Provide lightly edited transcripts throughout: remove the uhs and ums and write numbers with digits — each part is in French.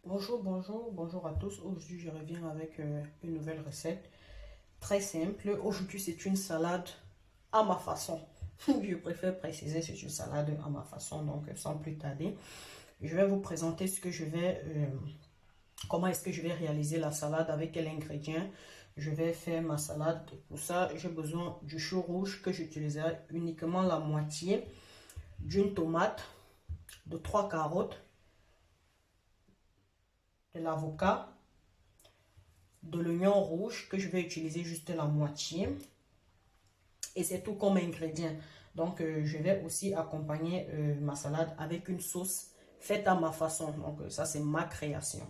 Bonjour à tous. Aujourd'hui, je reviens avec une nouvelle recette très simple. Aujourd'hui, c'est une salade à ma façon. Je préfère préciser, c'est une salade à ma façon. Donc, sans plus tarder, je vais vous présenter comment est-ce que je vais réaliser la salade, avec quels ingrédients je vais faire ma salade. Pour ça, j'ai besoin du chou rouge que j'utiliserai uniquement la moitié, d'une tomate, de 3 carottes, de l'avocat, de l'oignon rouge que je vais utiliser juste la moitié, et c'est tout comme ingrédient. Donc je vais aussi accompagner ma salade avec une sauce faite à ma façon. Donc ça, c'est ma création.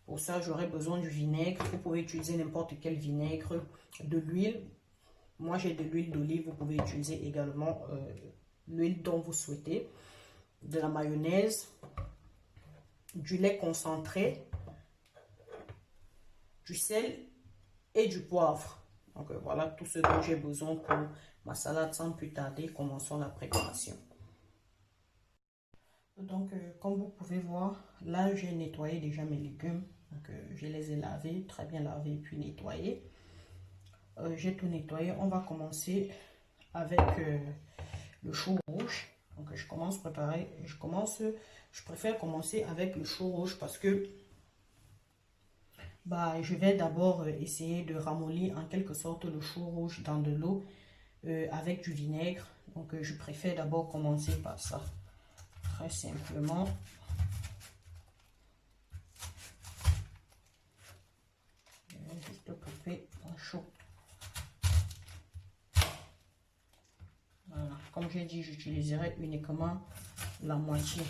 Pour ça, j'aurai besoin du vinaigre. Vous pouvez utiliser n'importe quel vinaigre, de l'huile. Moi, j'ai de l'huile d'olive. Vous pouvez utiliser également l'huile dont vous souhaitez, de la mayonnaise, du lait concentré, du sel et du poivre. Donc voilà tout ce dont j'ai besoin pour ma salade. Sans plus tarder, commençons la préparation. Donc comme vous pouvez voir, là j'ai nettoyé déjà mes légumes. Donc je les ai lavés, très bien lavés, puis nettoyés. J'ai tout nettoyé. On va commencer avec le chou rouge. Donc je préfère commencer avec le chou rouge parce que je vais d'abord essayer de ramollir en quelque sorte le chou rouge dans de l'eau avec du vinaigre. Donc je préfère d'abord commencer par ça, très simplement. Je vais juste couper mon chou. Voilà. Comme j'ai dit, j'utiliserai uniquement la moitié.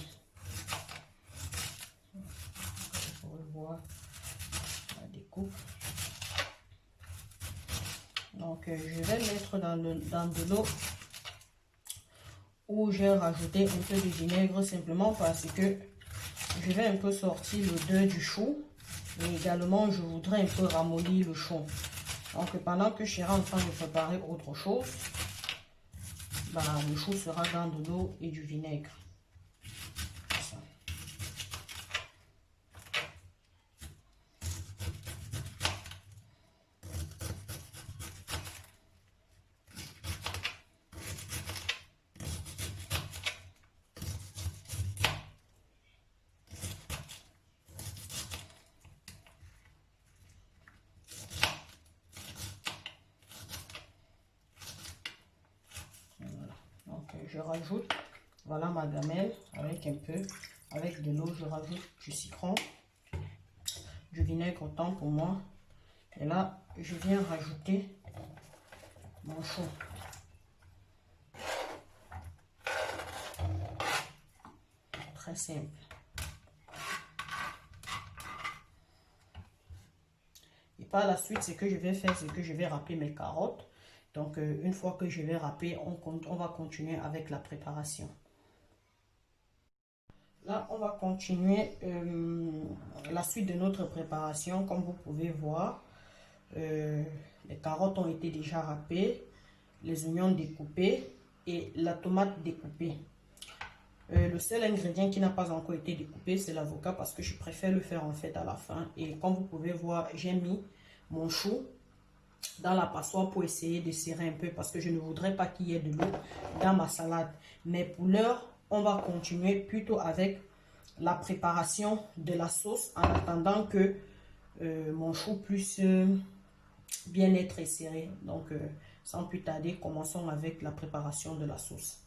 Vous pouvez voir la découpe. Donc je vais mettre dans de l'eau où j'ai rajouté un peu de vinaigre, simplement parce que je vais un peu sortir l'odeur du chou, et également je voudrais un peu ramollir le chou. Donc pendant que je serai en train de préparer autre chose, le chou sera dans de l'eau et du vinaigre. Ça. Je rajoute, voilà ma gamelle avec de l'eau. Je rajoute du citron, du vinaigre autant pour moi. Et là, je viens rajouter mon chou. Très simple. Et par la suite, ce que je vais faire, c'est que je vais râper mes carottes. Donc, une fois que je vais râper, on va continuer avec la préparation. Là, on va continuer la suite de notre préparation. Comme vous pouvez voir, les carottes ont été déjà râpées, les oignons découpés et la tomate découpée. Le seul ingrédient qui n'a pas encore été découpé, c'est l'avocat, parce que je préfère le faire en fait à la fin. Et comme vous pouvez voir, j'ai mis mon chou dans la passoire pour essayer de serrer un peu, parce que je ne voudrais pas qu'il y ait de l'eau dans ma salade. Mais pour l'heure, on va continuer plutôt avec la préparation de la sauce, en attendant que mon chou puisse bien être serré. Donc sans plus tarder, commençons avec la préparation de la sauce.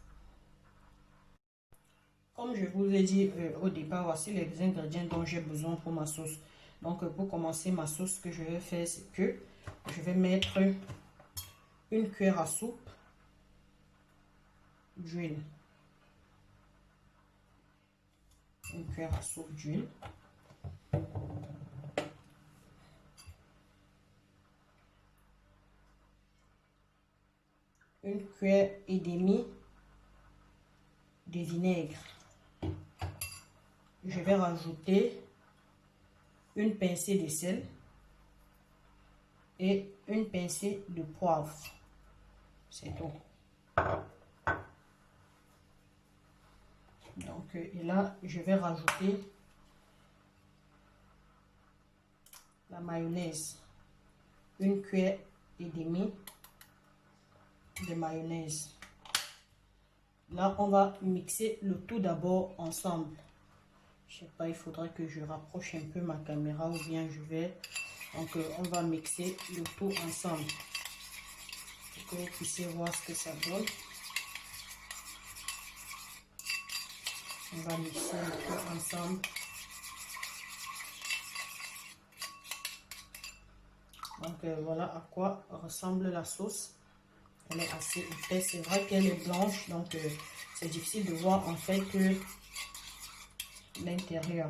Comme je vous ai dit au départ, voici les ingrédients dont j'ai besoin pour ma sauce. Donc pour commencer ma sauce, ce que je vais faire, c'est que je vais mettre une cuillère à soupe d'huile. Une cuillère à soupe d'huile. Une cuillère et demie de vinaigre. Je vais rajouter une pincée de sel et une pincée de poivre. C'est tout. Donc, et là, je vais rajouter la mayonnaise. 1 cuillère et demie de mayonnaise. Là, on va mixer le tout d'abord ensemble. Je sais pas, il faudra que je rapproche un peu ma caméra ou bien je vais. Donc, on va mixer le tout ensemble pour que vous puissiez voir ce que ça donne. On va mixer le tout ensemble. Donc, voilà à quoi ressemble la sauce. Elle est assez épaisse. C'est vrai qu'elle est blanche, donc c'est difficile de voir en fait que l'intérieur.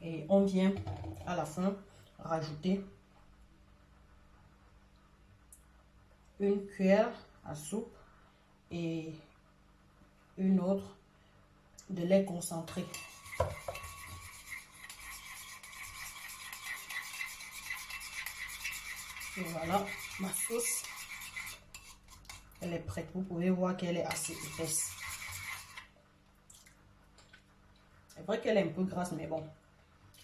Et on vient à la fin rajouter 1 cuillère à soupe et une autre de lait concentré. Et voilà, ma sauce, elle est prête. Vous pouvez voir qu'elle est assez épaisse. C'est vrai qu'elle est un peu grasse, mais bon.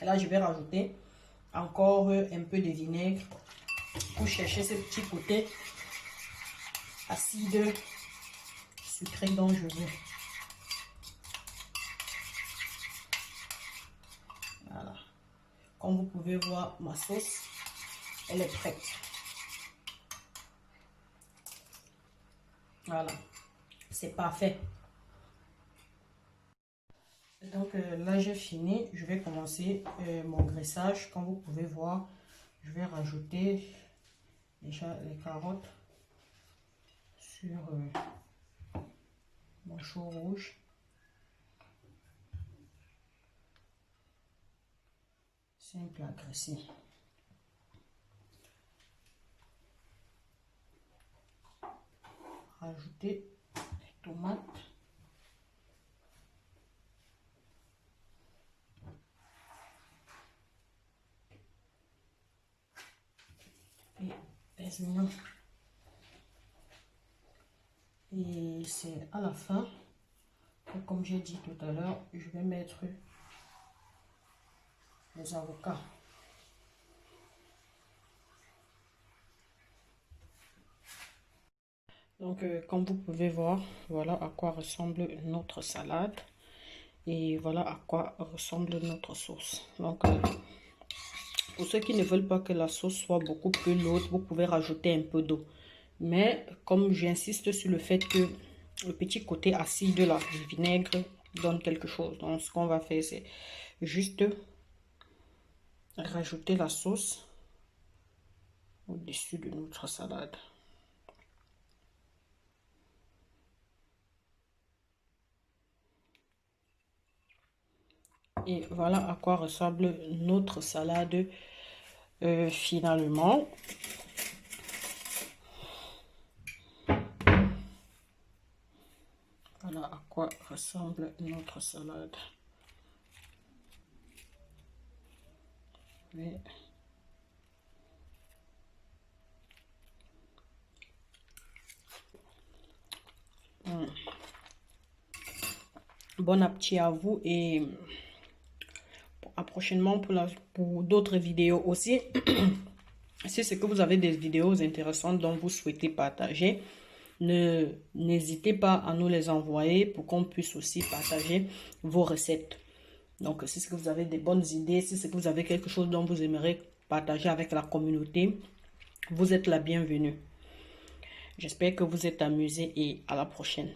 Et là, je vais rajouter encore un peu de vinaigre pour chercher ce petit côté acide, sucré dont je veux. Voilà. Comme vous pouvez voir, ma sauce, elle est prête. Voilà, c'est parfait. Donc là, j'ai fini. Je vais commencer mon graissage. Comme vous pouvez voir, je vais rajouter déjà les carottes sur mon chou rouge. Simple à graisser. Rajouter les tomates. Et les oignons. Et c'est à la fin, comme j'ai dit tout à l'heure, je vais mettre les avocats. Donc, comme vous pouvez voir, voilà à quoi ressemble notre salade. Et voilà à quoi ressemble notre sauce. Donc, pour ceux qui ne veulent pas que la sauce soit beaucoup plus lourde, vous pouvez rajouter un peu d'eau. Mais comme j'insiste sur le fait que le petit côté acide là, du vinaigre donne quelque chose. Donc, ce qu'on va faire, c'est juste rajouter la sauce au-dessus de notre salade. Et voilà à quoi ressemble notre salade finalement. Voilà à quoi ressemble notre salade. Oui. Bon appétit à vous et à prochainement pour d'autres vidéos aussi. Si c'est que vous avez des vidéos intéressantes dont vous souhaitez partager, n'hésitez pas à nous les envoyer pour qu'on puisse aussi partager vos recettes. Donc, si c'est que vous avez des bonnes idées, si c'est que vous avez quelque chose dont vous aimeriez partager avec la communauté, vous êtes la bienvenue. J'espère que vous êtes amusés et à la prochaine.